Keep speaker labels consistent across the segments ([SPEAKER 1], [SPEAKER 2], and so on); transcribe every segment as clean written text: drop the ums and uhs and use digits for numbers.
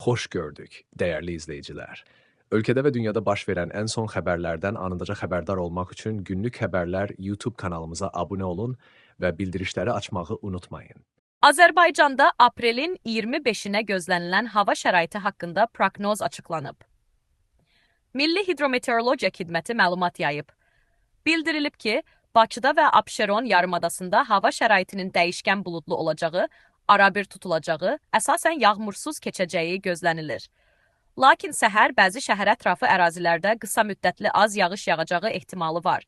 [SPEAKER 1] Hoş gördük, değerli izleyiciler. Ülkede ve dünyada baş verən ən son xəbərlərdən anındaca xəbərdar olmaq üçün Günlük Xəbərlər YouTube kanalımıza abunə olun və bildirişləri açmağı unutmayın.
[SPEAKER 2] Azərbaycanda aprelin 25-nə gözlənilən hava şəraiti haqqında proqnoz açıqlanıb. Milli Hidrometeorologiya Xidməti məlumat yayıb. Bildirilib ki, Bakıda və Abşeron yarımadasında hava şəraitinin dəyişkən buludlu olacağı, arabir tutulacağı, əsasən yağmursuz keçəcəyi gözlənilir. Lakin səhər bəzi şəhər ətrafı ərazilərdə qısa müddətli az yağış yağacağı ehtimalı var.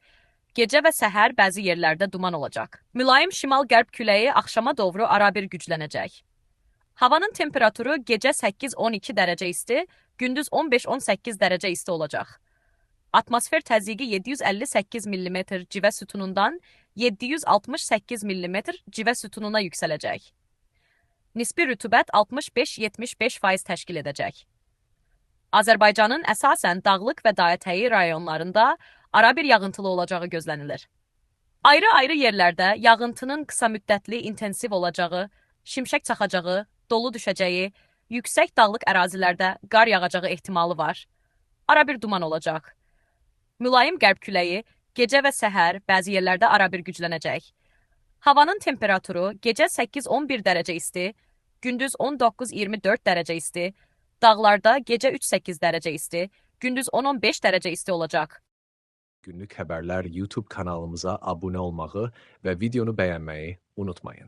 [SPEAKER 2] Gecə və səhər bəzi yerlərdə duman olacaq. Mülayim şimal-qərb küləyi axşama doğru arabir güclənəcək. Havanın temperaturu gecə 8-12 dərəcə isti, gündüz 15-18 dərəcə isti olacaq. Atmosfer təzyiqi 758 mm civə sütunundan 768 mm civə sütununa yüksələcək. Nisbi rütubət 65-75% təşkil edəcək. Azərbaycanın əsasən dağlıq və dayətəyi rayonlarında arabir yağıntılı olacağı gözlənilir. Ayrı-ayrı yerlərdə yağıntının qısa müddətli intensiv olacağı, şimşək çaxacağı, dolu düşəcəyi, yüksək dağlıq ərazilərdə qar yağacağı ehtimalı var. Arabir duman olacaq. Mülayim qərb küləyi gecə və səhər bəzi yerlərdə arabir güclənəcək. Havanın temperaturu gecə 8-11 dərəcə isti, gündüz 19-24 dərəcə isti, dağlarda gecə 3-8 dərəcə isti, gündüz 10-15 dərəcə isti olacaq.
[SPEAKER 1] Günlük Xəbərlər YouTube kanalımıza abunə olmağı və videonu bəyənməyi unutmayın.